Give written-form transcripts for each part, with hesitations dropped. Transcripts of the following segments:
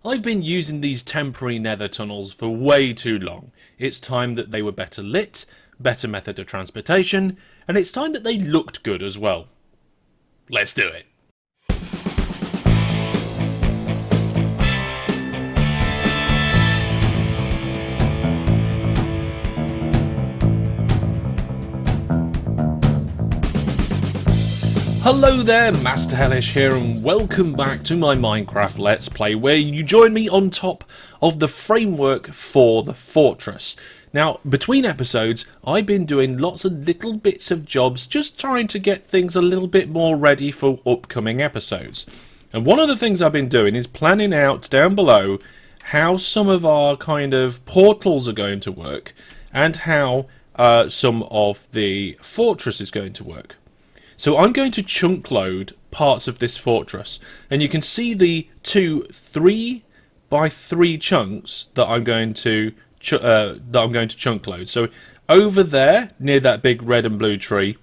I've been using these temporary nether tunnels for way too long. It's time that they were better lit, better method of transportation, and it's time that they looked good as well. Let's do it. Hello there, Master Hellish here, and welcome back to my Minecraft Let's Play, where you join me on top of the framework for the fortress. Now, between episodes, I've been doing lots of little bits of jobs, just trying to get things a little bit more ready for upcoming episodes. And one of the things I've been doing is planning out down below how some of our kind of portals are going to work, and how some of the fortress is going to work. So I'm going to chunk load parts of this fortress, and you can see the two 3x3 chunks that I'm going to chunk load. So over there, near that big red and blue tree,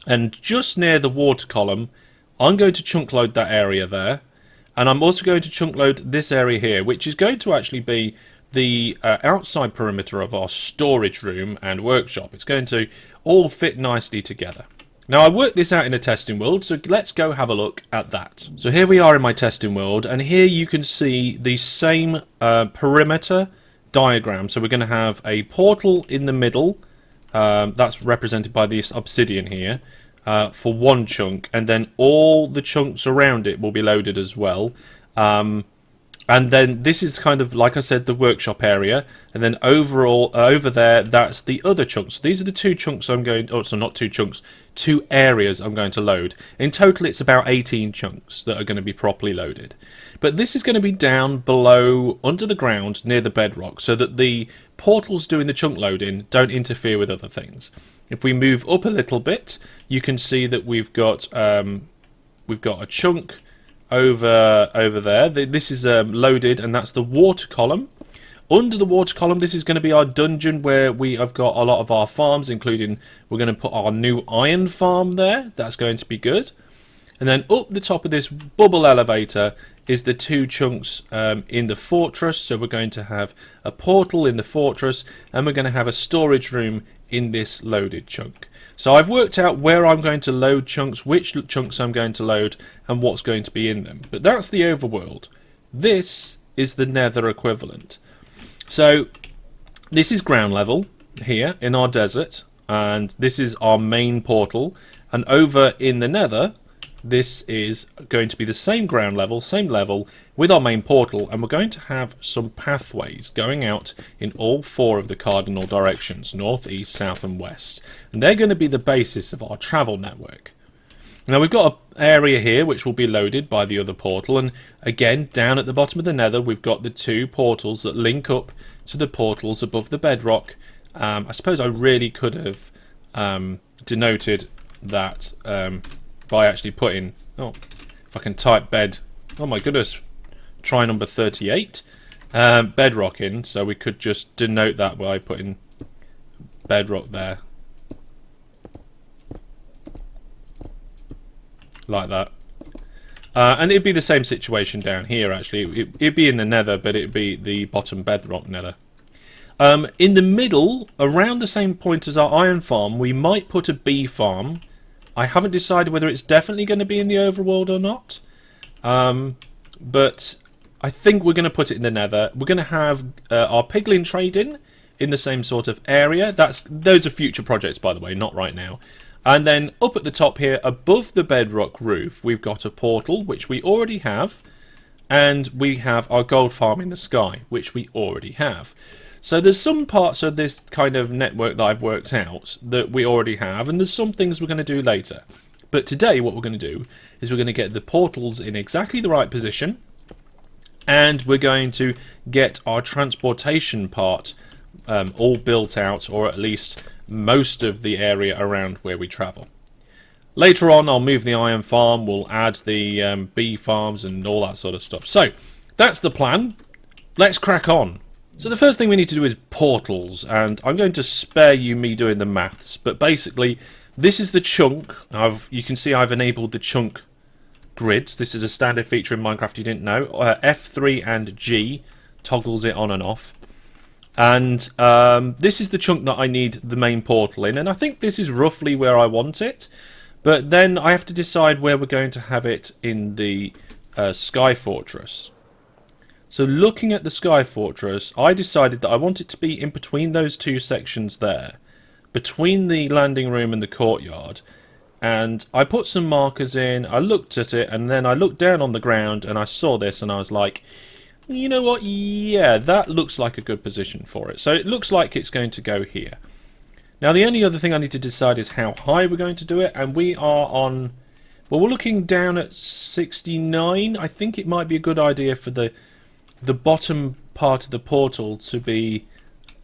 and just near the water column, I'm going to chunk load that area there, and I'm also going to chunk load this area here, which is going to actually be the outside perimeter of our storage room and workshop. It's going to all fit nicely together. Now, I worked this out in a testing world, so let's go have a look at that. So here we are in my testing world, and here you can see the same perimeter diagram. So we're going to have a portal in the middle, that's represented by this obsidian here, for one chunk, and then all the chunks around it will be loaded as well. And then this is kind of, like I said, the workshop area. And then overall, over there, that's the other chunks. So these are the two chunks I'm going... Oh, so not two chunks. Two areas I'm going to load. In total, it's about 18 chunks that are going to be properly loaded. But this is going to be down below, under the ground, near the bedrock, so that the portals doing the chunk loading don't interfere with other things. If we move up a little bit, you can see that we've got a chunk over there. This is loaded, and that's the water column. Under the water column, this is going to be our dungeon, where we have got a lot of our farms, including we're going to put our new iron farm there. That's going to be good. And then up the top of this bubble elevator is the two chunks in the fortress. So we're going to have a portal in the fortress, and we're going to have a storage room in this loaded chunk. So I've worked out where I'm going to load chunks, which chunks I'm going to load, and what's going to be in them. But that's the overworld. This is the nether equivalent. So this is ground level here in our desert, and this is our main portal. And over in the nether, this is going to be the same ground level, same level, with our main portal, and we're going to have some pathways going out in all four of the cardinal directions, north, east, south and west. And they're going to be the basis of our travel network. Now we've got an area here which will be loaded by the other portal, and again, down at the bottom of the nether, we've got the two portals that link up to the portals above the bedrock. I suppose I really could have denoted that by actually putting, if I can type bed, oh my goodness, try number 38, bedrock in, so we could just denote that by putting bedrock there, like that. And it'd be the same situation down here, actually. It'd be in the nether, but it'd be the bottom bedrock nether. In the middle, around the same point as our iron farm, we might put a bee farm. I haven't decided whether it's definitely going to be in the overworld or not. But I think we're going to put it in the nether. We're going to have our piglin trading in the same sort of area. Those are future projects, by the way, not right now. And then up at the top here, above the bedrock roof, we've got a portal, which we already have. And we have our gold farm in the sky, which we already have. So there's some parts of this kind of network that I've worked out that we already have, and there's some things we're going to do later. But today what we're going to do is we're going to get the portals in exactly the right position, and we're going to get our transportation part all built out, or at least most of the area around where we travel. Later on, I'll move the iron farm, we'll add the bee farms and all that sort of stuff. So that's the plan. Let's crack on. So the first thing we need to do is portals, and I'm going to spare you me doing the maths, but basically this is the chunk. You can see I've enabled the chunk grids. This is a standard feature in Minecraft you didn't know. F3 and G toggles it on and off. And this is the chunk that I need the main portal in, and I think this is roughly where I want it. But then I have to decide where we're going to have it in the Sky Fortress. So looking at the Sky Fortress, I decided that I want it to be in between those two sections there, between the landing room and the courtyard. And I put some markers in, I looked at it, and then I looked down on the ground and I saw this and I was like, you know what, yeah, that looks like a good position for it. So it looks like it's going to go here. Now the only other thing I need to decide is how high we're going to do it, and we are on, well, we're looking down at 69. I think it might be a good idea for the bottom part of the portal to be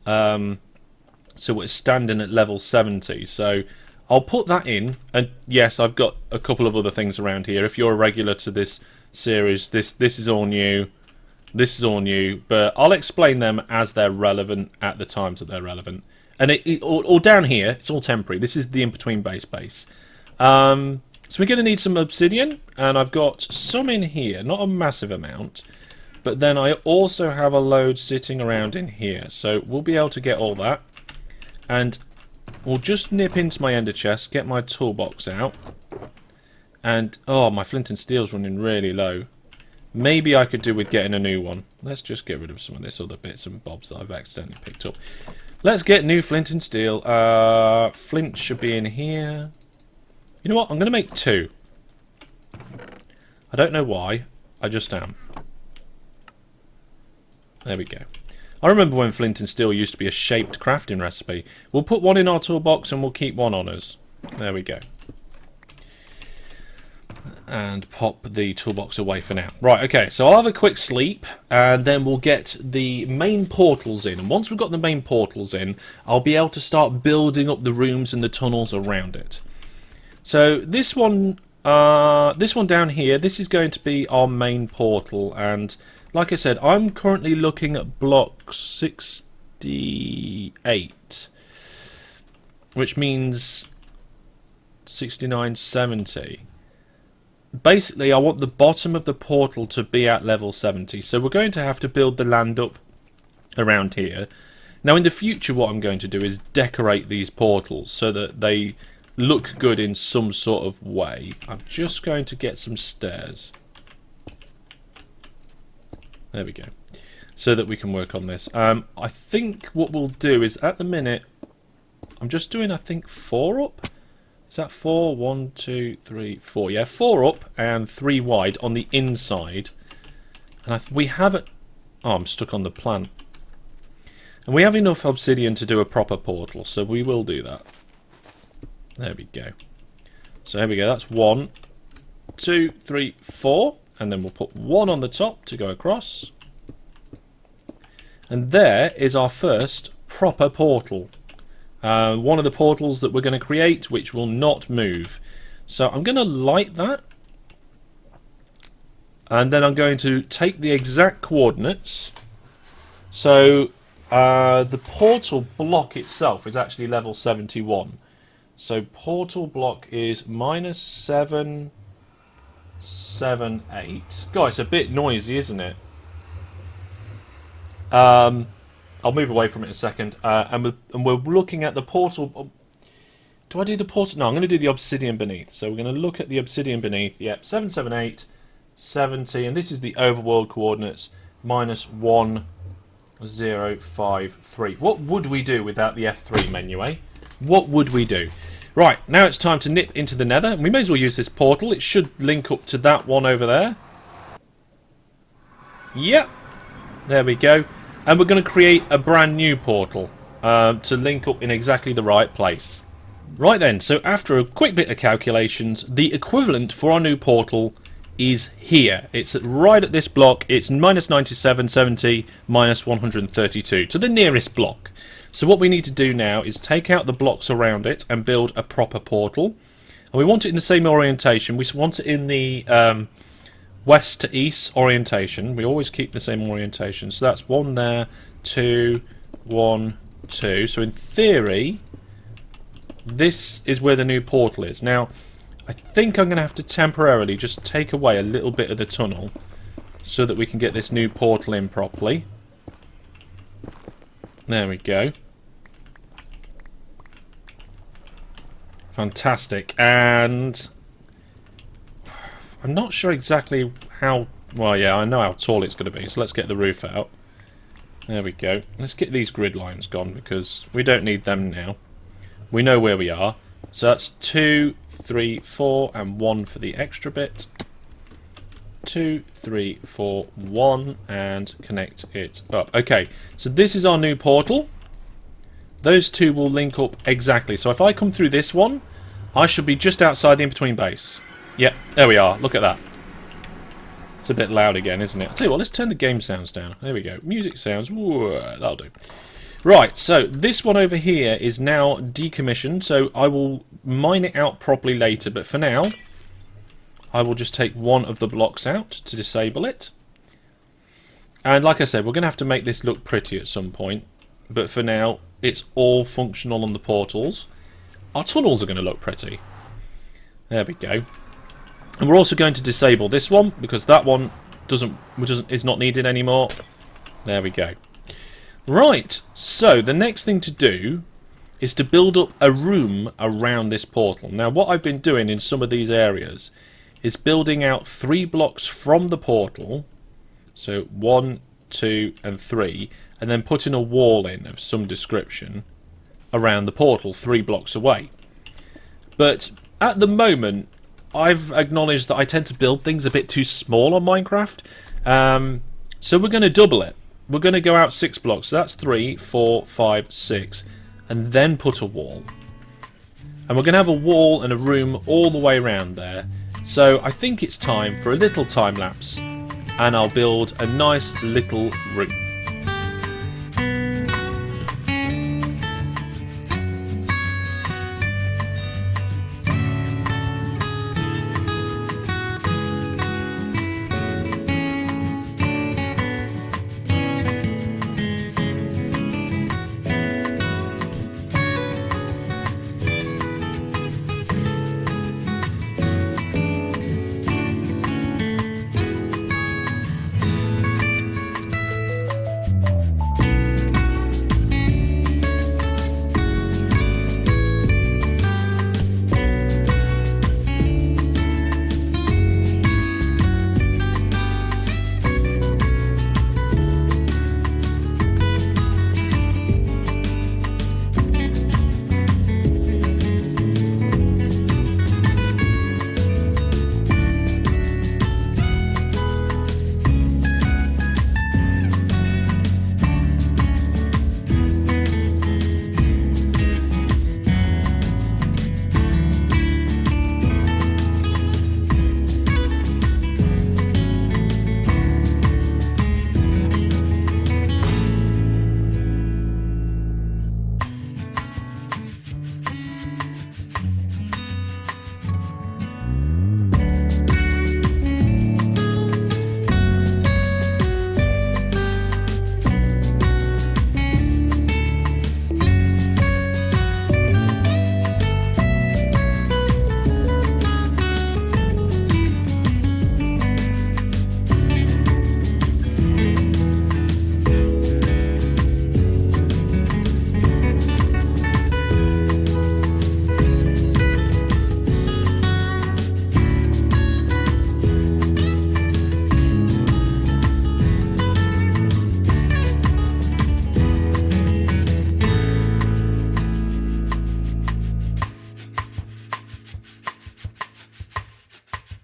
so it's standing at level 70. So I'll put that in, and yes, I've got a couple of other things around here. If you're a regular to this series, this is all new. This is all new, but I'll explain them as they're relevant at the times that they're relevant. And or down here, it's all temporary. This is the in-between base. So we're going to need some obsidian, and I've got some in here, not a massive amount. But then I also have a load sitting around in here, so we'll be able to get all that. And we'll just nip into my ender chest, get my toolbox out. And, oh, my flint and steel's running really low. Maybe I could do with getting a new one. Let's just get rid of some of this other bits and bobs that I've accidentally picked up. Let's get new flint and steel. Flint should be in here. You know what? I'm going to make 2. I don't know why. I just am. There we go. I remember when flint and steel used to be a shaped crafting recipe. We'll put one in our toolbox and we'll keep one on us. There we go. And pop the toolbox away for now. Right, okay, so I'll have a quick sleep, and then we'll get the main portals in. And once we've got the main portals in, I'll be able to start building up the rooms and the tunnels around it. So this one down here, this is going to be our main portal. And like I said, I'm currently looking at block 68, which means 69, 70. Basically, I want the bottom of the portal to be at level 70, so we're going to have to build the land up around here. Now, in the future, what I'm going to do is decorate these portals so that they look good in some sort of way. I'm just going to get some stairs. There we go. So that we can work on this. I think what we'll do is, at the minute, I'm just doing, I think, 4 up. Is that 4? 1, 2, 3, 4. Yeah, 4 up and 3 wide on the inside. And we have it. Oh, I'm stuck on the plan. And we have enough obsidian to do a proper portal, so we will do that. There we go. So here we go. That's 1, 2, 3, 4. And then we'll put 1 on the top to go across. And there is our first proper portal. One of the portals that we're going to create, which will not move. So I'm going to light that. And then I'm going to take the exact coordinates. So the portal block itself is actually level 71. So portal block is -7, 7, 8. God, it's a bit noisy, isn't it? I'll move away from it in a second. And we're looking at the portal. Do I do the portal? No, I'm going to do the obsidian beneath. So we're going to look at the obsidian beneath. Yep, 778, 70. And this is the overworld coordinates. -1, 0, 5, 3. What would we do without the F3 menu, eh? What would we do? Right, now it's time to nip into the Nether. We may as well use this portal. It should link up to that one over there. Yep. There we go. And we're going to create a brand new portal to link up in exactly the right place. Right then, so after a quick bit of calculations, the equivalent for our new portal is here. It's right at this block. It's -97, 70, -132 to the nearest block. So what we need to do now is take out the blocks around it and build a proper portal. And we want it in the same orientation. We want it in the west to east orientation. We always keep the same orientation. So that's 1 there, 2, 1, 2. So in theory, this is where the new portal is. Now, I think I'm going to have to temporarily just take away a little bit of the tunnel so that we can get this new portal in properly. There we go. Fantastic. And I'm not sure exactly how... Well, yeah, I know how tall it's going to be, so let's get the roof out. There we go. Let's get these grid lines gone because we don't need them now. We know where we are. So that's 2, 3, 4, and 1 for the extra bit. 2, 3, 4, 1, and connect it up. Okay, so this is our new portal. Those two will link up exactly. So if I come through this one, I should be just outside the in-between base. Yep, there we are. Look at that. It's a bit loud again, isn't it? I'll tell you what, let's turn the game sounds down. There we go. Music sounds. Whoa, that'll do. Right, so this one over here is now decommissioned, so I will mine it out properly later, but for now, I will just take one of the blocks out to disable it. And like I said, we're going to have to make this look pretty at some point, but for now, it's all functional on the portals. Our tunnels are going to look pretty. There we go. And we're also going to disable this one because that one is not needed anymore. There we go. Right, so the next thing to do is to build up a room around this portal. Now what I've been doing in some of these areas is building out 3 blocks from the portal. So 1, 2 and 3, and then putting a wall in of some description around the portal 3 blocks away. But at the moment I've acknowledged that I tend to build things a bit too small on Minecraft, so we're going to double it. We're going to go out 6 blocks, so that's 3, 4, 5, 6, and then put a wall. And we're going to have a wall and a room all the way around there. So I think it's time for a little time lapse, and I'll build a nice little room.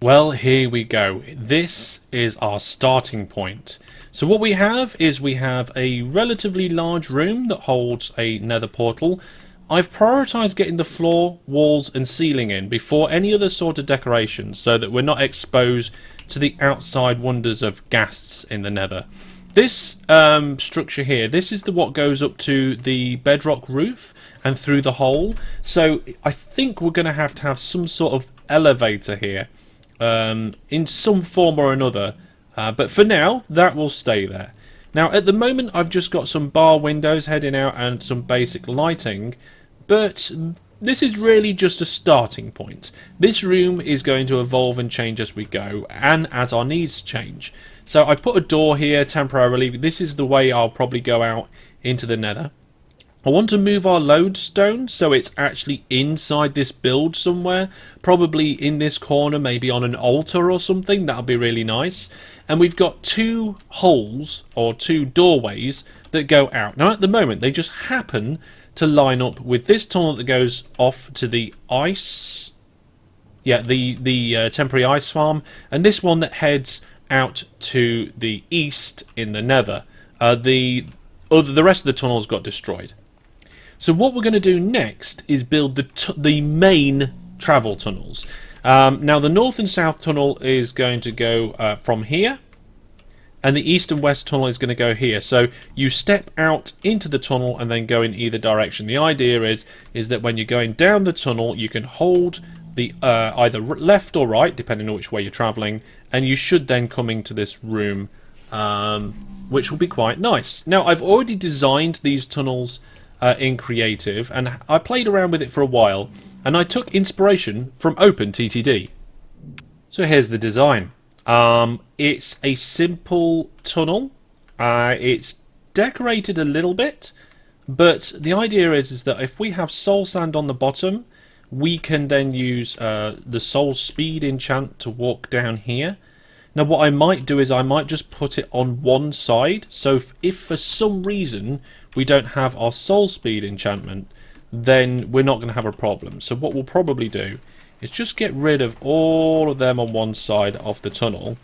Well, here we go. This is our starting point. So what we have is we have a relatively large room that holds a nether portal. I've prioritised getting the floor, walls and ceiling in before any other sort of decorations so that we're not exposed to the outside wonders of ghasts in the nether. This structure here, this is what goes up to the bedrock roof and through the hole. So I think we're going to have some sort of elevator here. In some form or another, but for now that will stay there. Now at the moment I've just got some bar windows heading out and some basic lighting, but this is really just a starting point. This room is going to evolve and change as we go, and as our needs change. So I've put a door here temporarily. This is the way I'll probably go out into the Nether. I want to move our lodestone so it's actually inside this build somewhere, probably in this corner, maybe on an altar or something. That'll be really nice. And we've got 2 holes or 2 doorways that go out. Now at the moment they just happen to line up with this tunnel that goes off to the ice, the temporary ice farm, and this one that heads out to the east in the Nether. The rest of the tunnels got destroyed. So what we're going to do next is build the main travel tunnels. Now the north and south tunnel is going to go from here, and the east and west tunnel is going to go here. So you step out into the tunnel and then go in either direction. The idea is that when you're going down the tunnel, you can hold the either left or right, depending on which way you're traveling, and you should then come into this room, which will be quite nice. Now I've already designed these tunnels in creative, and I played around with it for a while, and I took inspiration from OpenTTD. So here's the design. It's a simple tunnel. It's decorated a little bit, but the idea is that if we have soul sand on the bottom, we can then use the soul speed enchant to walk down here. Now what I might do is I might just put it on one side, so if for some reason we don't have our soul speed enchantment, then we're not going to have a problem. So what we'll probably do is just get rid of all of them on one side of the tunnel,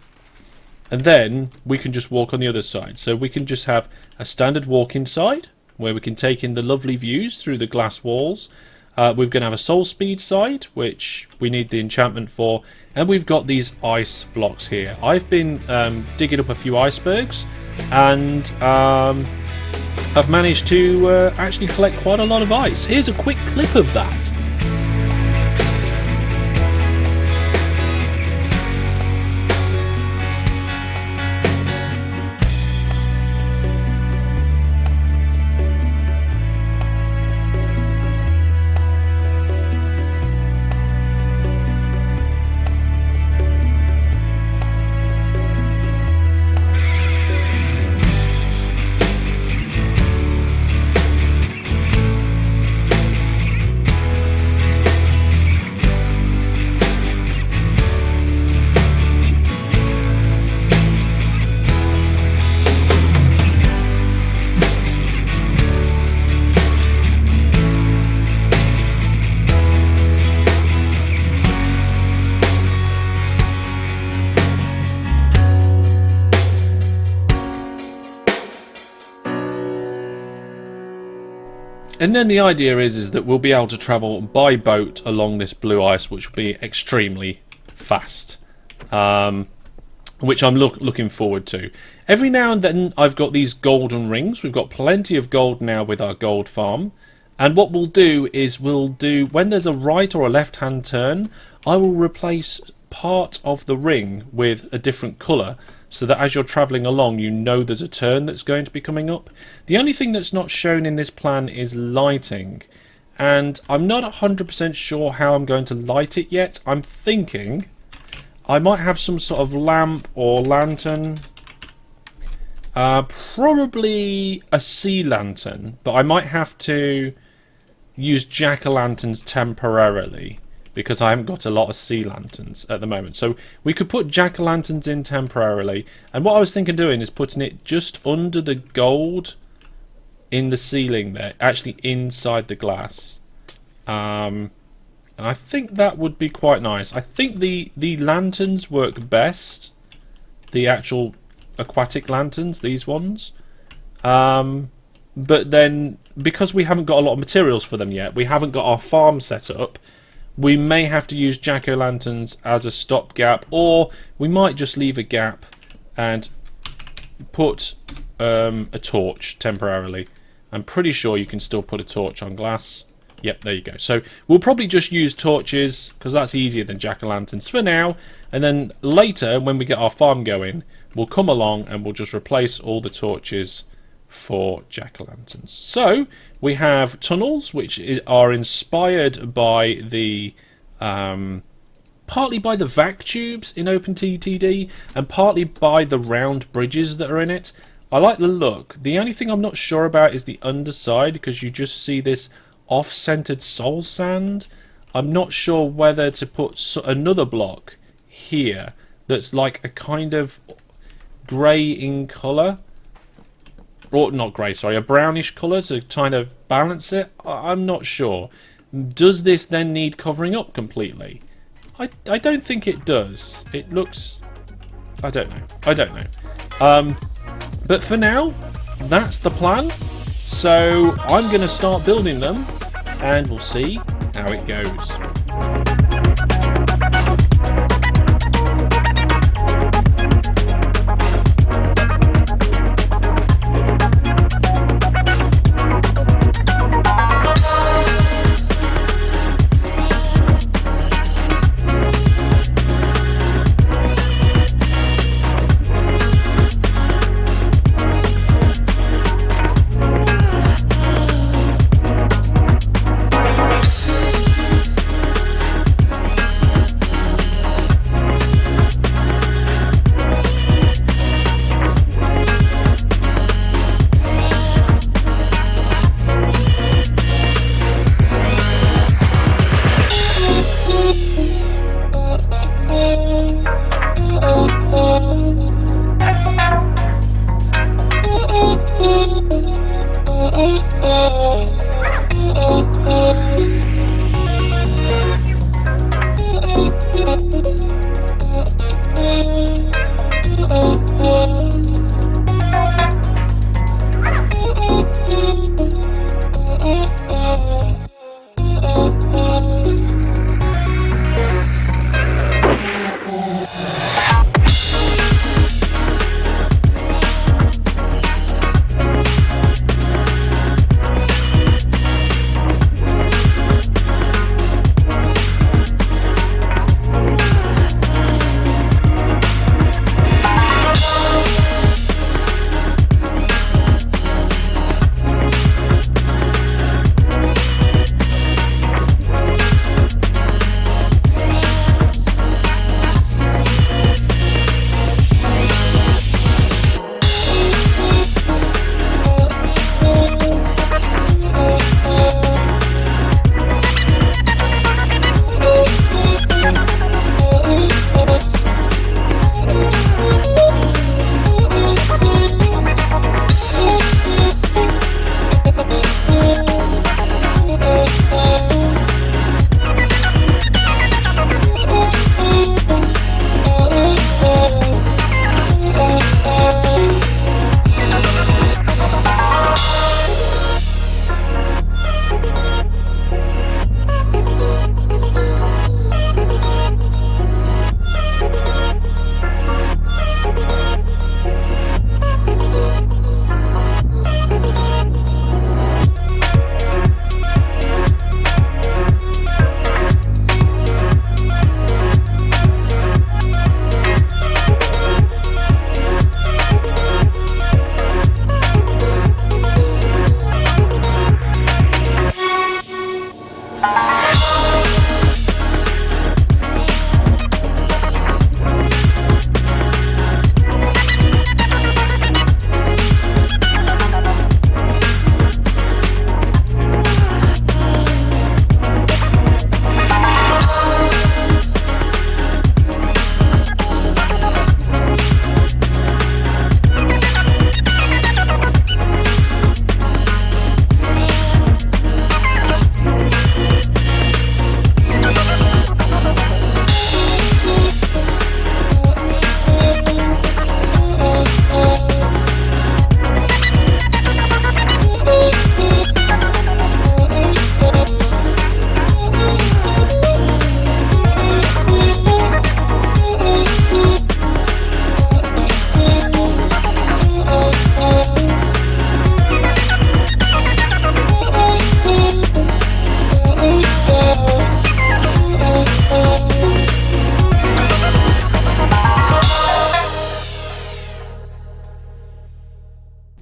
and then we can just walk on the other side. So we can just have a standard walk-in side where we can take in the lovely views through the glass walls. We're going to have a soul speed side, which we need the enchantment for, and we've got these ice blocks here. I've been digging up a few icebergs, and I've managed to actually collect quite a lot of ice. Here's a quick clip of that. And then the idea is that we'll be able to travel by boat along this blue ice, which will be extremely fast, which I'm looking forward to. Every now and then I've got these golden rings. We've got plenty of gold now with our gold farm, and what we'll do is when there's a right or a left hand turn, I will replace part of the ring with a different colour, so that as you're travelling along you know there's a turn that's going to be coming up. The only thing that's not shown in this plan is lighting, and I'm not 100% sure how I'm going to light it yet. I'm thinking I might have some sort of lamp or lantern, probably a sea lantern, but I might have to use jack-o'-lanterns temporarily, because I haven't got a lot of sea lanterns at the moment. So we could put jack-o'-lanterns in temporarily, and what I was thinking of doing is putting it just under the gold in the ceiling there, actually inside the glass. And I think that would be quite nice. I think the lanterns work best, the actual aquatic lanterns, these ones. But then, because we haven't got a lot of materials for them yet, we haven't got our farm set up, we may have to use jack-o'-lanterns as a stopgap, or we might just leave a gap and put a torch temporarily. I'm pretty sure you can still put a torch on glass. Yep, there you go. So we'll probably just use torches, because that's easier than jack-o'-lanterns for now, and then later when we get our farm going, we'll come along and we'll just replace all the torches for jack-o'-lanterns. So we have tunnels, which are inspired by the partly by the vac tubes in OpenTTD and partly by the round bridges that are in it. I like the look. The only thing I'm not sure about is the underside, because you just see this off-centered soul sand. I'm not sure whether to put another block here that's like a kind of grey in colour, or not grey, sorry, a brownish colour to kind of balance it. I'm not sure. Does this then need covering up completely? I don't think it does. It looks... I don't know. But for now, that's the plan. So I'm going to start building them, and we'll see how it goes.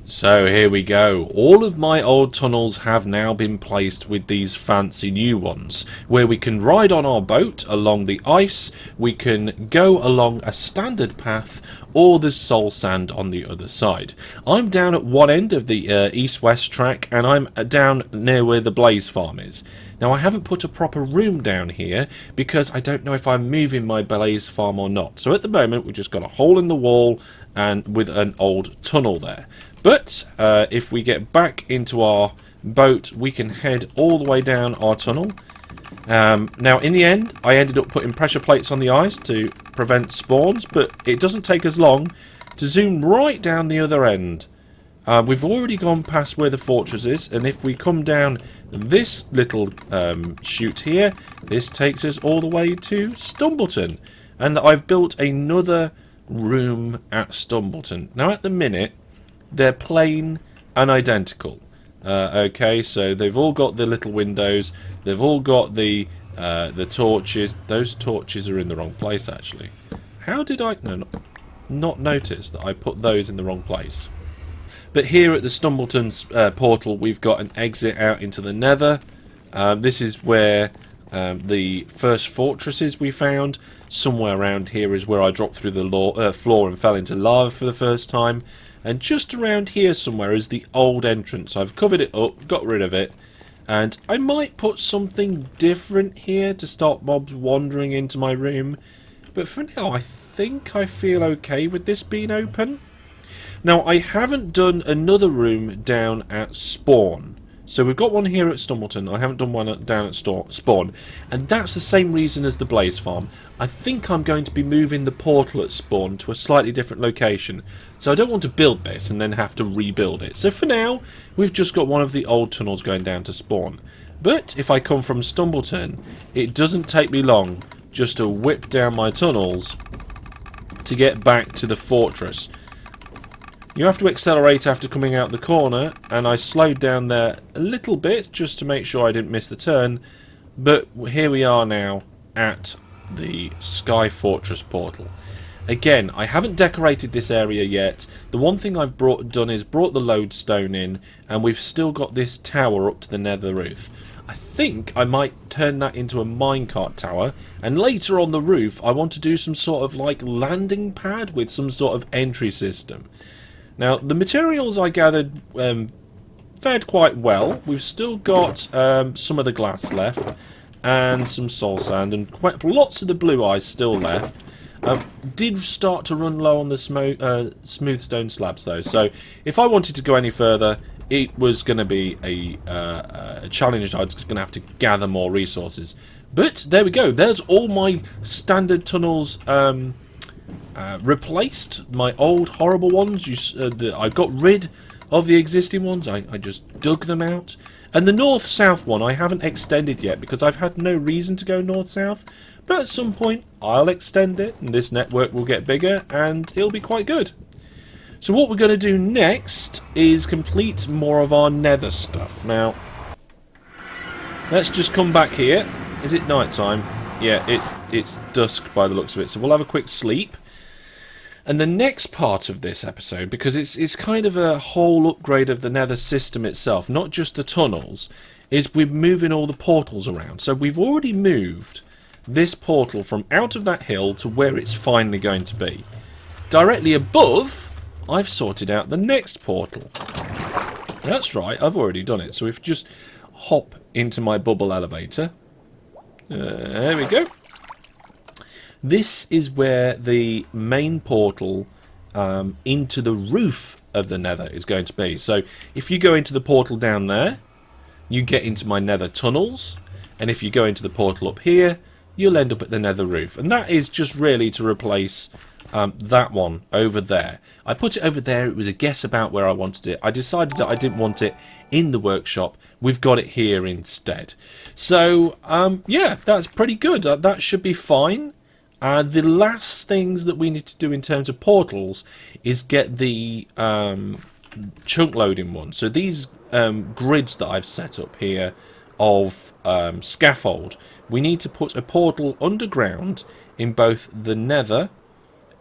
So here we go. All of my old tunnels have now been placed with these fancy new ones, where we can ride on our boat along the ice, we can go along a standard path, or there's soul sand on the other side. I'm down at one end of the east-west track, and I'm down near where the blaze farm is. Now I haven't put a proper room down here because I don't know if I'm moving my blaze farm or not. So at the moment we've just got a hole in the wall and with an old tunnel there. But if we get back into our boat, we can head all the way down our tunnel. Now, in the end, I ended up putting pressure plates on the ice to prevent spawns, but it doesn't take us long to zoom right down the other end. We've already gone past where the fortress is, and if we come down this little chute here, this takes us all the way to Stumbleton. And I've built another room at Stumbleton. Now, at the minute, they're plain and identical. Okay, so they've all got the little windows. They've all got the torches. Those torches are in the wrong place, actually. How did I not notice that I put those in the wrong place? But here at the Stumbleton's portal, we've got an exit out into the Nether. This is where the first fortresses we found. Somewhere around here is where I dropped through the floor and fell into lava for the first time. And just around here somewhere is the old entrance. I've covered it up, got rid of it. And I might put something different here to stop mobs wandering into my room. But for now, I think I feel okay with this being open. Now, I haven't done another room down at Spawn. So we've got one here at Stumbleton. I haven't done one down at Spawn. And that's the same reason as the Blaze Farm. I think I'm going to be moving the portal at Spawn to a slightly different location. So I don't want to build this and then have to rebuild it. So for now, we've just got one of the old tunnels going down to Spawn. But if I come from Stumbleton, it doesn't take me long just to whip down my tunnels to get back to the fortress. You have to accelerate after coming out the corner, and I slowed down there a little bit just to make sure I didn't miss the turn. But here we are now at the Sky Fortress portal. Again, I haven't decorated this area yet. The one thing I've done is brought the lodestone in, and we've still got this tower up to the nether roof. I think I might turn that into a minecart tower, and later on the roof I want to do some sort of like landing pad with some sort of entry system. Now, the materials I gathered fared quite well. We've still got some of the glass left, and some soul sand, and quite lots of the blue eyes still left. Did start to run low on the smooth stone slabs, though. So, if I wanted to go any further, it was going to be a challenge. I was going to have to gather more resources. But, there we go. There's all my standard tunnels replaced. My old horrible ones. I got rid of the existing ones. I just dug them out. And the north-south one I haven't extended yet because I've had no reason to go north-south. But at some point I'll extend it and this network will get bigger and it'll be quite good. So what we're going to do next is complete more of our nether stuff. Now, let's just come back here. Is it night time? Yeah, it's dusk by the looks of it. So we'll have a quick sleep. And the next part of this episode, because it's kind of a whole upgrade of the nether system itself, not just the tunnels, is we're moving all the portals around. So we've already moved this portal from out of that hill to where it's finally going to be. Directly above, I've sorted out the next portal. That's right, I've already done it. So if just hop into my bubble elevator. There we go. This is where the main portal into the roof of the nether is going to be. So if you go into the portal down there, you get into my nether tunnels. And if you go into the portal up here, you'll end up at the nether roof. And that is just really to replace that one over there. I put it over there. It was a guess about where I wanted it. I decided that I didn't want it in the workshop. We've got it here instead. So, yeah, that's pretty good. That should be fine. The last things that we need to do in terms of portals is get the chunk loading one. So these grids that I've set up here of scaffold, we need to put a portal underground in both the nether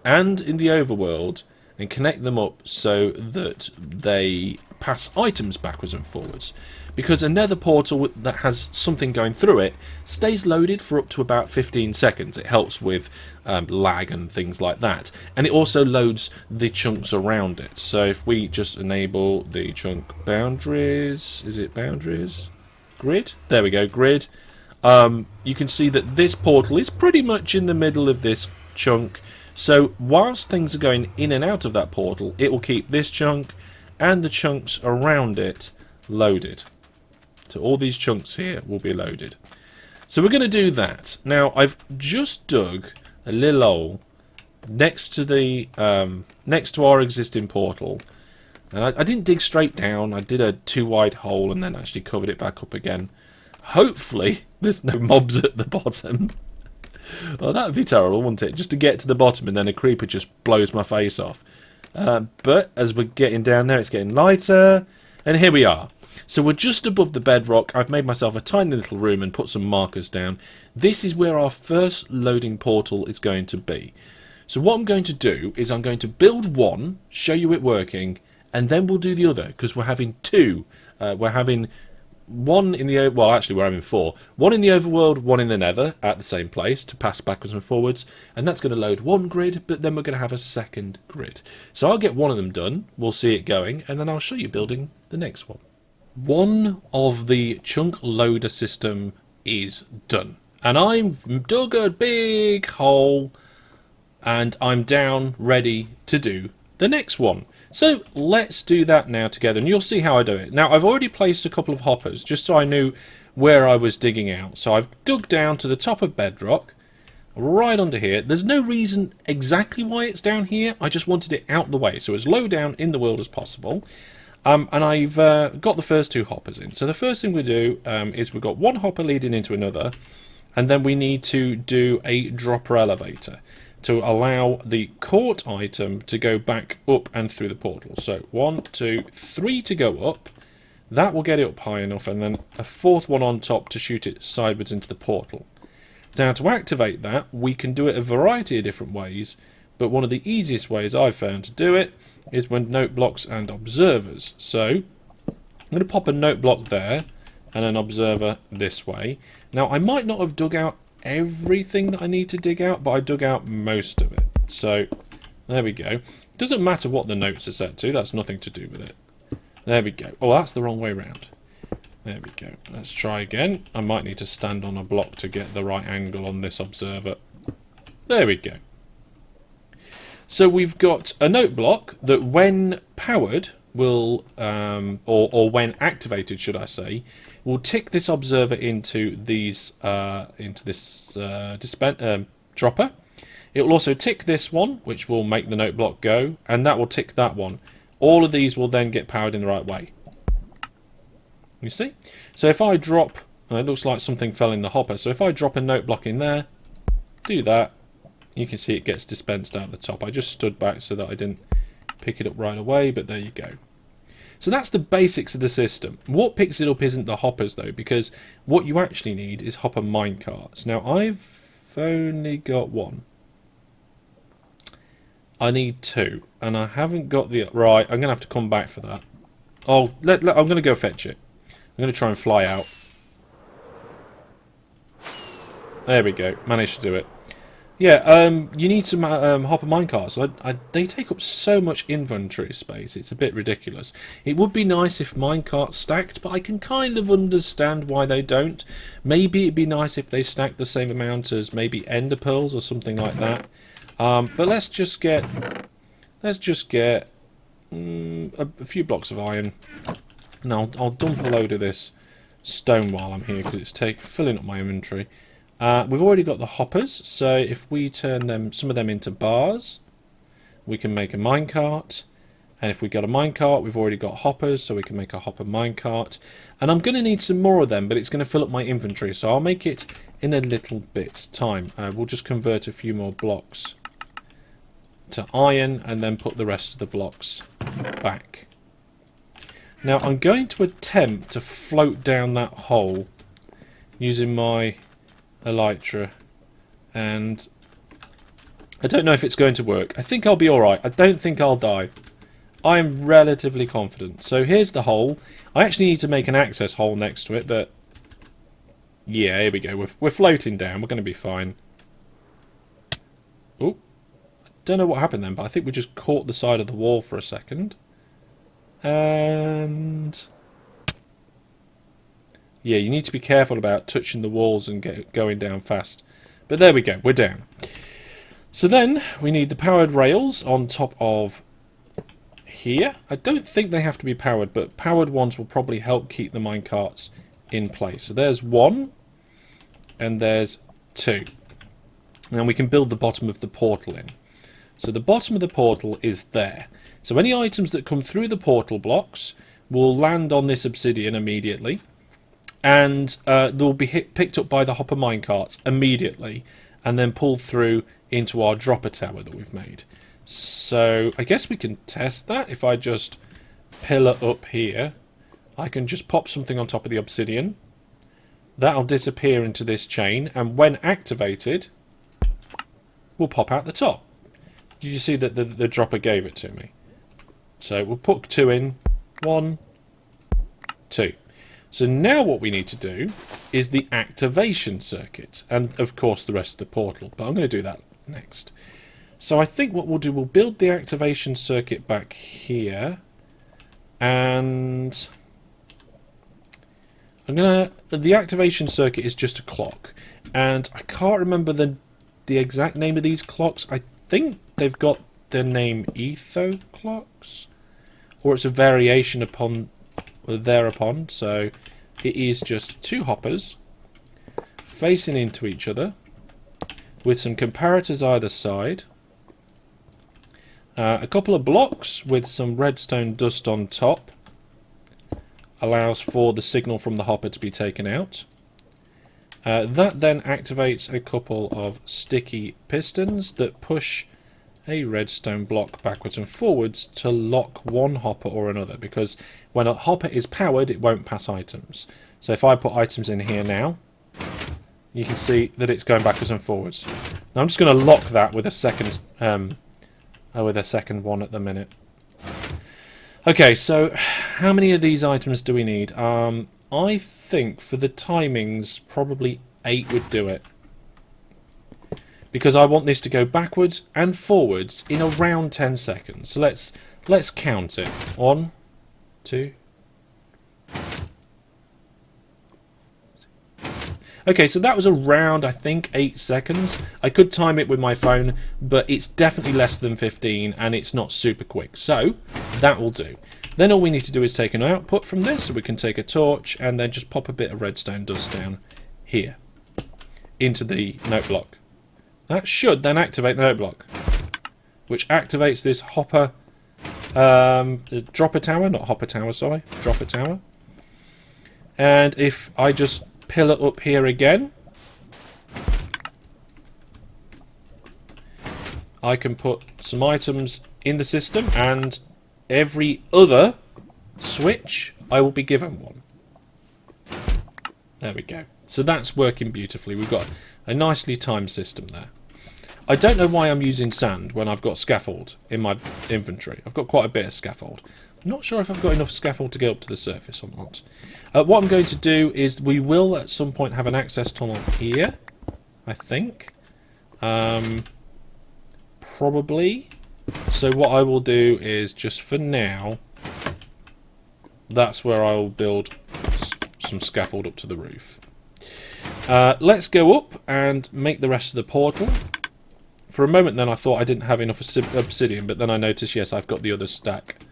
and in the overworld, and connect them up so that they pass items backwards and forwards. Because a nether portal that has something going through it stays loaded for up to about 15 seconds. It helps with lag and things like that. And it also loads the chunks around it. So if we just enable the chunk boundaries, is it boundaries? Grid? There we go, grid. You can see that this portal is pretty much in the middle of this chunk. So whilst things are going in and out of that portal, it will keep this chunk and the chunks around it loaded. So all these chunks here will be loaded. So we're going to do that. Now I've just dug a little hole next to the next to our existing portal, and I didn't dig straight down. I did a too wide hole and then actually covered it back up again. Hopefully there's no mobs at the bottom. Well, that would be terrible, wouldn't it? Just to get to the bottom and then a creeper just blows my face off. But as we're getting down there, it's getting lighter, and here we are. So we're just above the bedrock. I've made myself a tiny little room and put some markers down. This is where our first loading portal is going to be. So what I'm going to do is I'm going to build one, show you it working, and then we'll do the other, because we're having two. We're having one in the... well, actually we're having four. One in the overworld, one in the nether at the same place to pass backwards and forwards. And that's going to load one grid, but then we're going to have a second grid. So I'll get one of them done. We'll see it going, and then I'll show you building the next one. One of the chunk loader system is done, and I've dug a big hole and I'm down ready to do the next one. So let's do that now together, and you'll see how I do it. Now I've already placed a couple of hoppers just so I knew where I was digging out. So I've dug down to the top of bedrock right under here. There's no reason exactly why it's down here. I just wanted it out the way, so as low down in the world as possible. And I've got the first two hoppers in. So the first thing we do is we've got one hopper leading into another, and then we need to do a dropper elevator to allow the caught item to go back up and through the portal. So 1, 2, 3 to go up. That will get it up high enough, and then a fourth one on top to shoot it sideways into the portal. Now to activate that, we can do it a variety of different ways, but one of the easiest ways I've found to do it is with note blocks and observers. So I'm going to pop a note block there and an observer this way. Now I might not have dug out everything that I need to dig out, but I dug out most of it. So there we go. Doesn't matter what the notes are set to, that's nothing to do with it. There we go. Oh, that's the wrong way round. There we go. Let's try again. I might need to stand on a block to get the right angle on this observer. There we go. So we've got a note block that when powered will, or when activated should I say, will tick this observer into these, into this dropper. It will also tick this one, which will make the note block go, and that will tick that one. All of these will then get powered in the right way. You see? So if I drop, it looks like something fell in the hopper, so if I drop a note block in there, do that, you can see it gets dispensed out the top. I just stood back so that I didn't pick it up right away, but there you go. So that's the basics of the system. What picks it up isn't the hoppers though, because what you actually need is hopper minecarts. Now I've only got one. I need two, and I haven't got the... Right, I'm going to have to come back for that. Oh, I'm going to go fetch it. I'm going to try and fly out. There we go, managed to do it. Yeah, you need some hopper minecarts. They take up so much inventory space, it's a bit ridiculous. It would be nice if minecarts stacked, but I can kind of understand why they don't. Maybe it'd be nice if they stacked the same amount as maybe ender pearls or something like that. But let's just get a few blocks of iron. Now I'll dump a load of this stone while I'm here because it's filling up my inventory. We've already got the hoppers, so if we turn some of them into bars, we can make a minecart. And if we got a minecart, we've already got hoppers, so we can make a hopper minecart. And I'm going to need some more of them, but it's going to fill up my inventory, so I'll make it in a little bit's time. We'll just convert a few more blocks to iron and then put the rest of the blocks back. Now I'm going to attempt to float down that hole using my elytra, and I don't know if it's going to work. I think I'll be alright. I don't think I'll die. I'm relatively confident. So here's the hole. I actually need to make an access hole next to it, but... yeah, here we go. We're floating down. We're going to be fine. Oh, I don't know what happened then, but I think we just caught the side of the wall for a second. And... yeah, you need to be careful about touching the walls and going down fast. But there we go. We're down. So then we need the powered rails on top of here. I don't think they have to be powered, but powered ones will probably help keep the minecarts in place. So there's one, and there's two. And we can build the bottom of the portal in. So the bottom of the portal is there. So any items that come through the portal blocks will land on this obsidian immediately, and they'll be picked up by the hopper minecarts immediately, and then pulled through into our dropper tower that we've made. So I guess we can test that. If I just pillar up here, I can just pop something on top of the obsidian. That'll disappear into this chain, and when activated, will pop out the top. Did you see that the dropper gave it to me? So we'll put 2 in. 1, 2. So now what we need to do is the activation circuit, and of course the rest of the portal, but I'm going to do that next. So I think what we'll do, we'll build the activation circuit back here, and the activation circuit is just a clock, and I can't remember the exact name of these clocks. I think they've got the name etho clocks, or it's a variation upon thereupon. So it is just 2 hoppers facing into each other with some comparators either side, a couple of blocks with some redstone dust on top allows for the signal from the hopper to be taken out. That then activates a couple of sticky pistons that push a redstone block backwards and forwards to lock one hopper or another, because when a hopper is powered it won't pass items. So if I put items in here now, you can see that it's going backwards and forwards. Now I'm just going to lock that with a second one at the minute. Okay, so how many of these items do we need? I think for the timings probably 8 would do it, because I want this to go backwards and forwards in around 10 seconds. So let's count it. 1, 2. Okay, so that was around, I think, 8 seconds. I could time it with my phone, but it's definitely less than 15, and it's not super quick. So that will do. Then all we need to do is take an output from this, so we can take a torch and then just pop a bit of redstone dust down here into the note block. That should then activate the note block, which activates this hopper, dropper tower, not hopper tower, sorry, dropper tower. And if I just pillar up here again, I can put some items in the system, and every other switch I will be given one. There we go. So that's working beautifully. We've got a nicely timed system there. I don't know why I'm using sand when I've got scaffold in my inventory. I've got quite a bit of scaffold. I'm not sure if I've got enough scaffold to get up to the surface or not. What I'm going to do is we will at some point have an access tunnel here, I think. Probably. So what I will do is, just for now, that's where I will build some scaffold up to the roof. Let's go up and make the rest of the portal. For a moment then I thought I didn't have enough obsidian, but then I noticed, yes, I've got the other stack.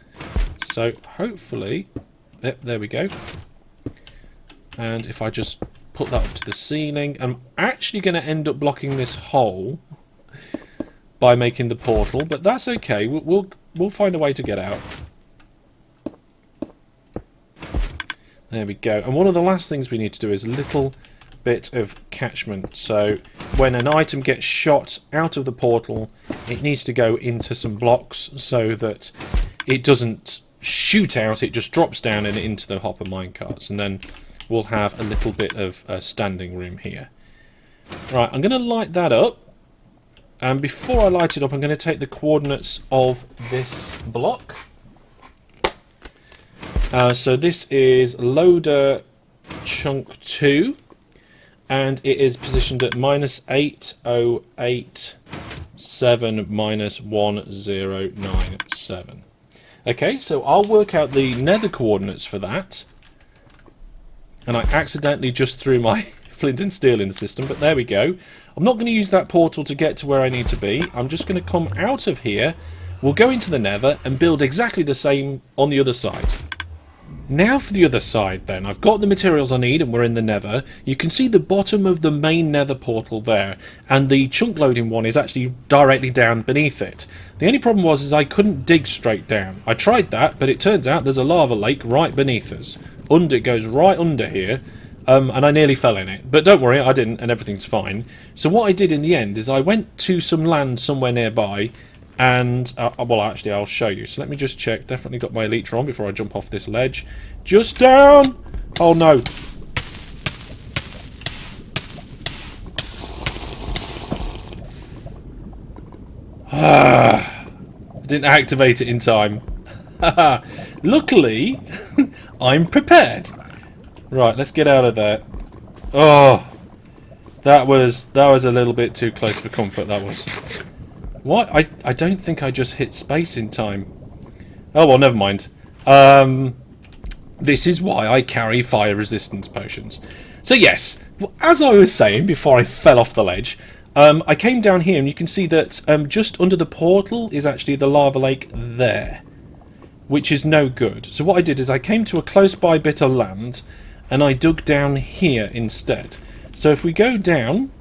So hopefully, yep, there we go. And if I just put that up to the ceiling, I'm actually going to end up blocking this hole by making the portal, but that's okay. We'll find a way to get out. There we go. And one of the last things we need to do is a little bit of catchment. So when an item gets shot out of the portal, it needs to go into some blocks so that it doesn't shoot out, it just drops down and into the hopper minecarts, and then we'll have a little bit of standing room here. Right, I'm going to light that up, And before I light it up, I'm going to take the coordinates of this block. So this is loader chunk 2, and it is positioned at -8087 -1097. Okay, so I'll work out the nether coordinates for that. And I accidentally just threw my flint and steel in the system, but there we go. I'm not going to use that portal to get to where I need to be. I'm just going to come out of here. We'll go into the nether and build exactly the same on the other side. Now for the other side then. I've got the materials I need and we're in the nether. You can see the bottom of the main nether portal there, and the chunk loading one is actually directly down beneath it. The only problem was I couldn't dig straight down. I tried that, but it turns out there's a lava lake right beneath us. It goes right under here, and I nearly fell in it. But don't worry, I didn't, and everything's fine. So what I did in the end is I went to some land somewhere nearby, and, well, actually, I'll show you. So let me just check. Definitely got my elytra on before I jump off this ledge. Just down! Oh, no. I didn't activate it in time. Luckily, I'm prepared. Right, let's get out of there. Oh, that was a little bit too close for comfort, that was. What? I don't think I just hit space in time. Oh, well, never mind. This is why I carry fire resistance potions. So yes, as I was saying before I fell off the ledge, I came down here and you can see that just under the portal is actually the lava lake there, which is no good. So what I did is I came to a close by bit of land and I dug down here instead. So if we go down,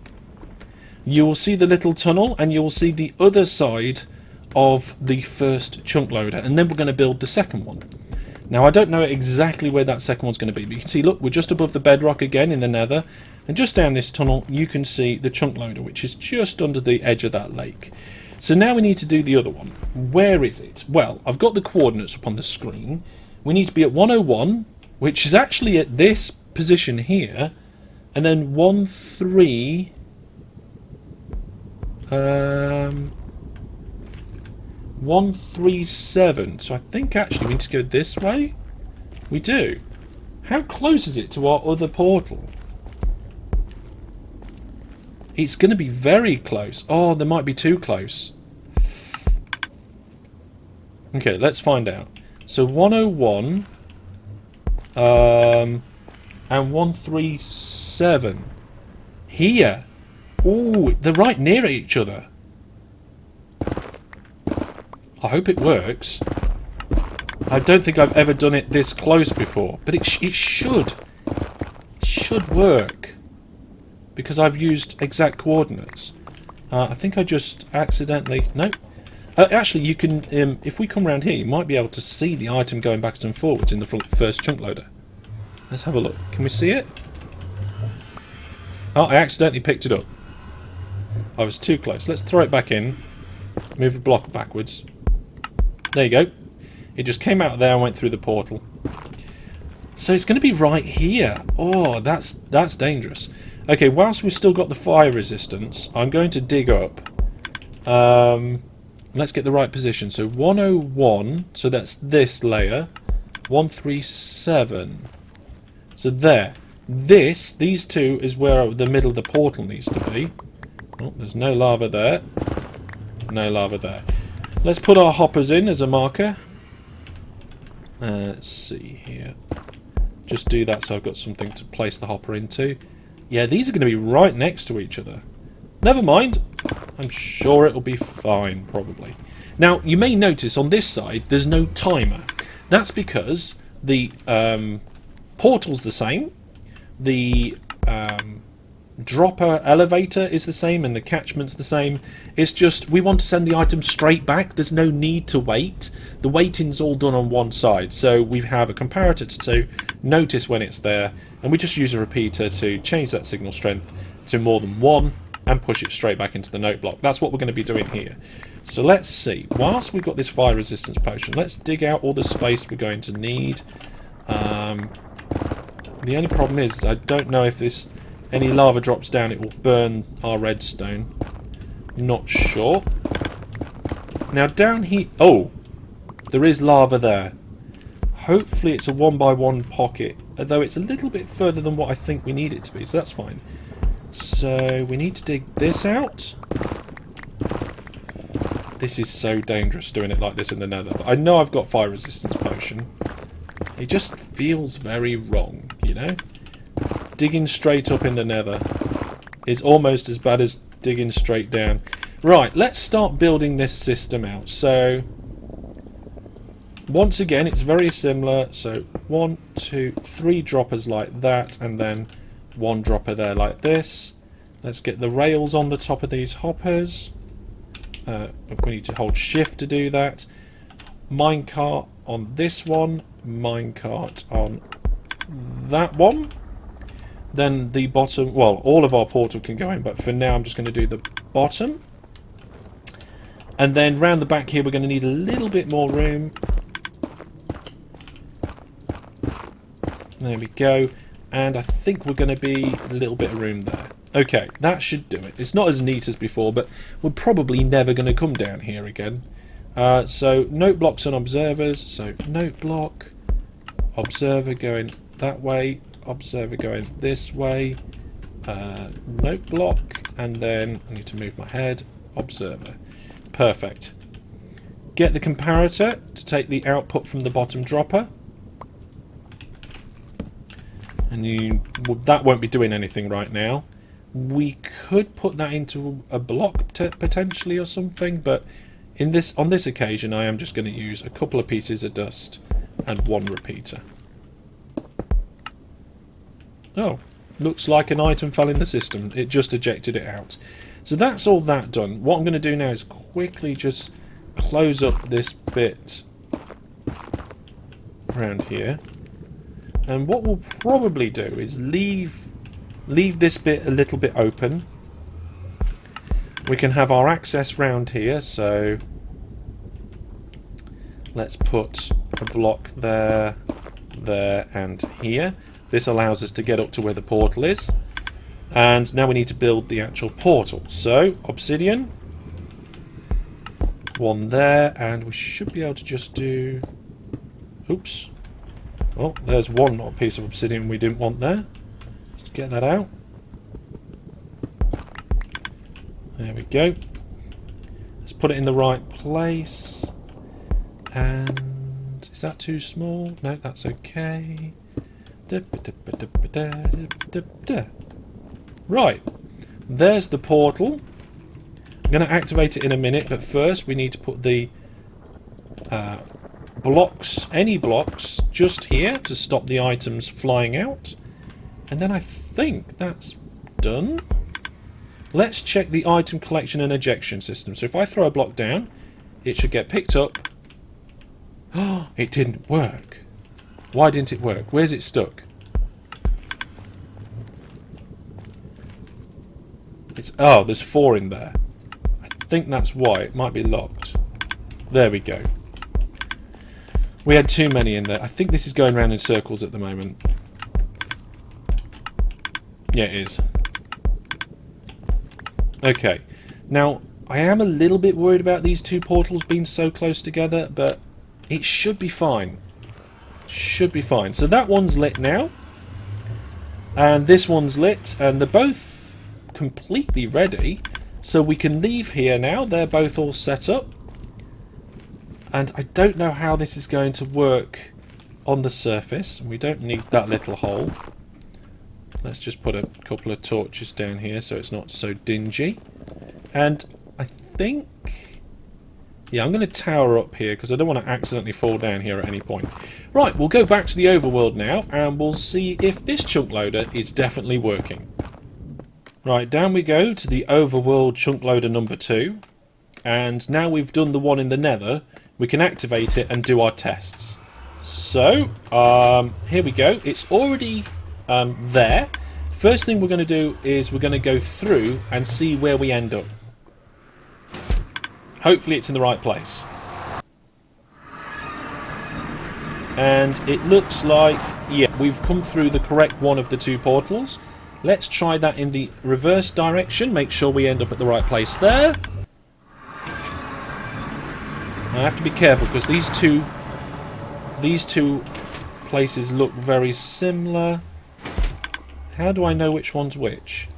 you will see the little tunnel and you will see the other side of the first chunk loader, and then we're going to build the second one. Now I don't know exactly where that second one's going to be, but you can see, look, we're just above the bedrock again in the nether, and just down this tunnel you can see the chunk loader, which is just under the edge of that lake. So now we need to do the other one. Where is it? Well, I've got the coordinates up on the screen. We need to be at 101, which is actually at this position here, and then 137. So I think actually we need to go this way. We do. How close is it to our other portal? It's going to be very close. Oh, they might be too close. Okay, let's find out. So 101 and 137 here. Ooh, they're right near each other. I hope it works. I don't think I've ever done it this close before, but it should work because I've used exact coordinates. I think I just accidentally... No. Actually, you can... if we come around here, you might be able to see the item going backwards and forwards in the first chunk loader. Let's have a look. Can we see it? Oh, I accidentally picked it up. I was too close. Let's throw it back in. Move the block backwards. There you go. It just came out there and went through the portal. So it's going to be right here. Oh, that's dangerous. Okay, whilst we've still got the fire resistance, I'm going to dig up. Let's get the right position. So 101, so that's this layer. 137. So there. These two is where the middle of the portal needs to be. Oh, there's no lava there. No lava there. Let's put our hoppers in as a marker. Let's see here. Just do that so I've got something to place the hopper into. Yeah, these are going to be right next to each other. Never mind. I'm sure it'll be fine, probably. Now, you may notice on this side there's no timer. That's because the portal's the same. The dropper elevator is the same and the catchment's the same. It's just we want to send the item straight back. There's no need to wait. The waiting's all done on one side, so we have a comparator to notice when it's there, and we just use a repeater to change that signal strength to more than 1 and push it straight back into the note block. That's what we're going to be doing here. So let's see. Whilst we've got this fire resistance potion, let's dig out all the space we're going to need. The only problem is I don't know if any lava drops down, it will burn our redstone. Not sure. Now down here... Oh! There is lava there. Hopefully it's a 1x1 pocket. Although it's a little bit further than what I think we need it to be. So that's fine. So we need to dig this out. This is so dangerous doing it like this in the Nether. But I know I've got fire resistance potion. It just feels very wrong, you know? Digging straight up in the Nether is almost as bad as digging straight down. Right, let's start building this system out. So, once again, it's very similar. So, 1, 2, 3 droppers like that, and then 1 dropper there like this. Let's get the rails on the top of these hoppers. We need to hold shift to do that. Minecart on this one. Minecart on that one. Then the bottom, well, all of our portal can go in, but for now I'm just going to do the bottom. And then round the back here we're going to need a little bit more room. There we go. And I think we're going to be a little bit of room there. Okay, that should do it. It's not as neat as before, but we're probably never going to come down here again. So, note blocks and observers. So, note block, observer going that way, observer going this way, note block, and then I need to move my head, observer. Perfect. Get the comparator to take the output from the bottom dropper. And that won't be doing anything right now. We could put that into a block potentially or something, but on this occasion I am just going to use a couple of pieces of dust and 1 repeater. Oh, looks like an item fell in the system. It just ejected it out. So that's all that done. What I'm going to do now is quickly just close up this bit around here. And what we'll probably do is leave this bit a little bit open. We can have our access round here, so let's put a block there, there and here. This allows us to get up to where the portal is. And now we need to build the actual portal. So, obsidian, 1 there, and we should be able to just do... Oops. Well, there's one piece of obsidian we didn't want there. Let's get that out. There we go. Let's put it in the right place. And is that too small? No, that's okay. Right. There's the portal. I'm going to activate it in a minute, but first we need to put the blocks, any blocks, just here to stop the items flying out. And then I think that's done. Let's check the item collection and ejection system. So if I throw a block down, it should get picked up. Oh, it didn't work. Why didn't it work? Where's it stuck? Oh, there's 4 in there. I think that's why. It might be locked. There we go. We had too many in there. I think this is going around in circles at the moment. Yeah, it is. Okay. Now, I am a little bit worried about these 2 portals being so close together, but it should be fine. Should be fine. So that one's lit now. And this one's lit. And they're both completely ready. So we can leave here now. They're both all set up. And I don't know how this is going to work on the surface. We don't need that little hole. Let's just put a couple of torches down here so it's not so dingy. And I think... yeah, I'm going to tower up here because I don't want to accidentally fall down here at any point. Right, we'll go back to the overworld now and we'll see if this chunk loader is definitely working. Right, down we go to the overworld chunk loader number 2. And now we've done the one in the Nether, we can activate it and do our tests. So, here we go. It's already there. First thing we're going to do is we're going to go through and see where we end up. Hopefully it's in the right place. And it looks like, yeah, we've come through the correct one of the 2 portals. Let's try that in the reverse direction. Make sure we end up at the right place there. I have to be careful because these two places look very similar. How do I know which one's which?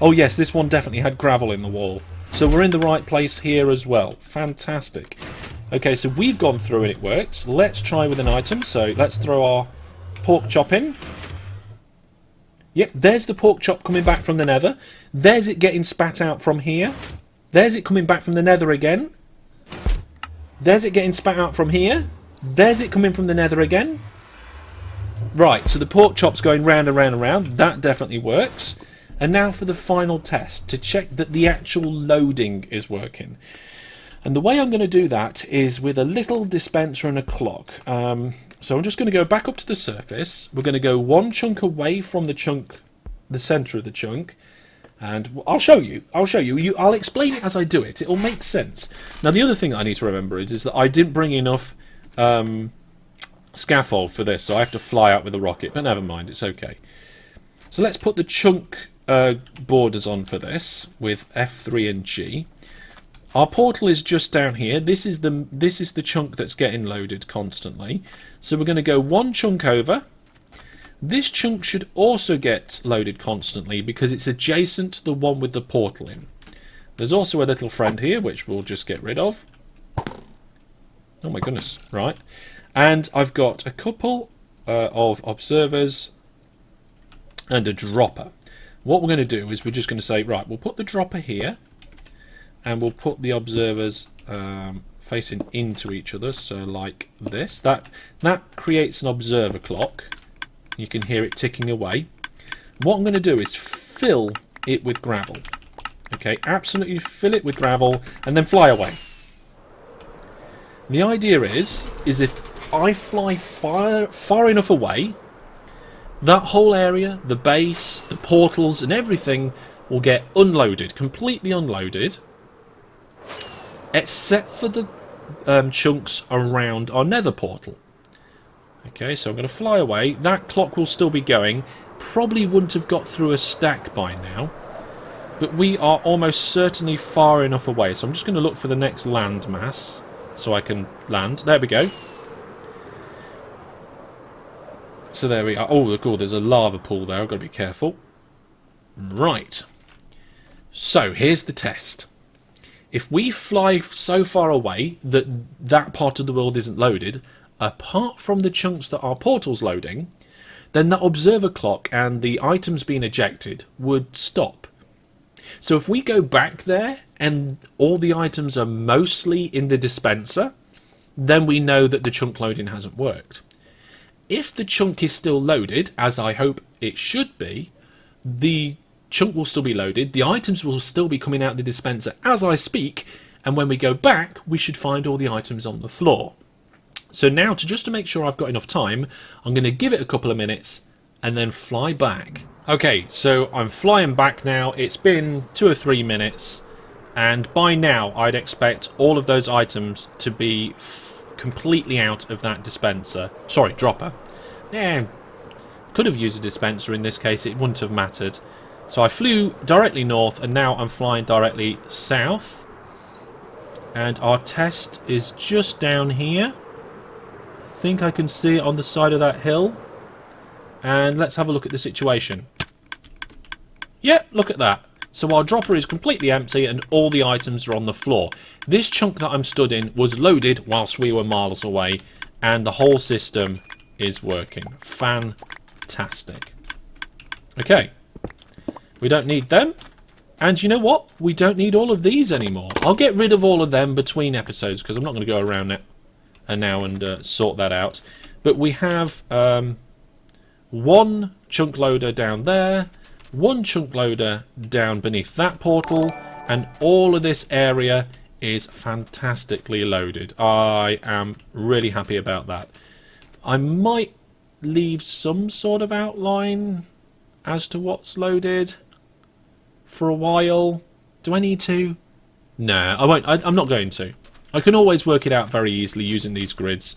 Oh yes, this one definitely had gravel in the wall. So we're in the right place here as well. Fantastic. Okay, so we've gone through and it works. Let's try with an item. So let's throw our pork chop in. Yep, there's the pork chop coming back from the nether. There's it getting spat out from here. There's it coming back from the nether again. There's it getting spat out from here. There's it coming from the nether again. Right, so the pork chop's going round and round and round. That definitely works. And now for the final test, to check that the actual loading is working. And the way I'm going to do that is with a little dispenser and a clock. So I'm just going to go back up to the surface. We're going to go one chunk away from the chunk, the centre of the chunk. And I'll show you. I'll explain it as I do it. It'll make sense. Now the other thing I need to remember is that I didn't bring enough scaffold for this, so I have to fly out with a rocket. But never mind, it's okay. So let's put the chunk borders on for this with F3 and G. Our portal is just down here. This is the chunk that's getting loaded constantly. So we're going to go one chunk over. This chunk should also get loaded constantly because it's adjacent to the one with the portal in. There's also a little friend here which we'll just get rid of. Oh my goodness, right. And I've got a couple of observers and a dropper. What we're going to do is we're just going to say, right, we'll put the dropper here and we'll put the observers facing into each other, so like this. That creates an observer clock. You can hear it ticking away. What I'm going to do is fill it with gravel. Okay, absolutely fill it with gravel and then fly away. The idea is if I fly far enough away, that whole area, the base, the portals and everything will get unloaded, completely unloaded, except for the chunks around our nether portal. Okay, so I'm going to fly away. That clock will still be going. Probably wouldn't have got through a stack by now, but we are almost certainly far enough away. So I'm just going to look for the next land mass so I can land. There we go. So there we are. Oh, look, there's a lava pool there. I've got to be careful. Right. So here's the test. If we fly so far away that that part of the world isn't loaded, apart from the chunks that our portal's loading, then that observer clock and the items being ejected would stop. So if we go back there and all the items are mostly in the dispenser, then we know that the chunk loading hasn't worked. If the chunk is still loaded, as I hope it should be, the chunk will still be loaded, the items will still be coming out of the dispenser as I speak, and when we go back, we should find all the items on the floor. So now, just to make sure I've got enough time, I'm going to give it a couple of minutes and then fly back. Okay, so I'm flying back now. It's been 2 or 3 minutes, and by now I'd expect all of those items to be completely out of that dispenser. Sorry, dropper. Yeah, could have used a dispenser in this case, it wouldn't have mattered. So I flew directly north, and now I'm flying directly south. And our test is just down here. I think I can see it on the side of that hill. And let's have a look at the situation. Yep, look at that. So our dropper is completely empty and all the items are on the floor. This chunk that I'm stood in was loaded whilst we were miles away, and the whole system is working. Fantastic. Okay. We don't need them. And you know what? We don't need all of these anymore. I'll get rid of all of them between episodes because I'm not going to go around it now and sort that out. But we have one chunk loader down there, one chunk loader down beneath that portal, and all of this area is fantastically loaded. I am really happy about that. I might leave some sort of outline as to what's loaded for a while. Do I need to? No, I won't. I'm not going to. I can always work it out very easily using these grids.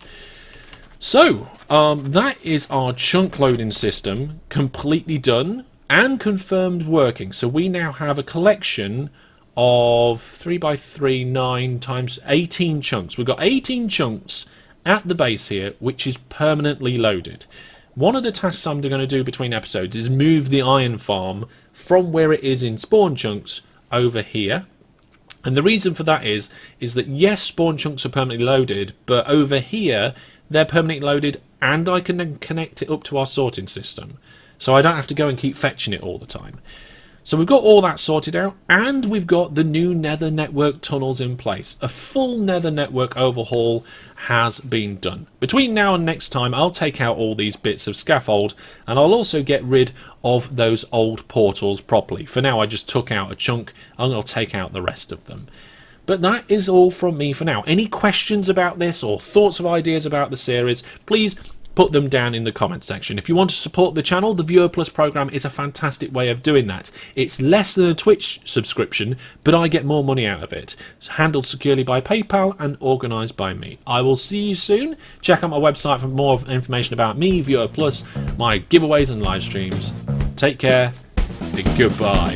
So, that is our chunk loading system completely done and confirmed working. So we now have a collection of 3 by 3, 9 times 18 chunks. We've got 18 chunks at the base here, which is permanently loaded. One of the tasks I'm going to do between episodes is move the iron farm from where it is in spawn chunks over here. And the reason for that is that yes, spawn chunks are permanently loaded, but over here they're permanently loaded, and I can then connect it up to our sorting system, so I don't have to go and keep fetching it all the time. So we've got all that sorted out, and we've got the new Nether network tunnels in place. A full Nether network overhaul has been done. Between now and next time, I'll take out all these bits of scaffold, and I'll also get rid of those old portals properly. For now, I just took out a chunk, and I'll take out the rest of them. But that is all from me for now. Any questions about this or thoughts or ideas about the series, please put them down in the comment section. If you want to support the channel, the Viewer Plus program is a fantastic way of doing that. It's less than a Twitch subscription, but I get more money out of it. It's handled securely by PayPal and organised by me. I will see you soon. Check out my website for more information about me, Viewer Plus, my giveaways and live streams. Take care and goodbye.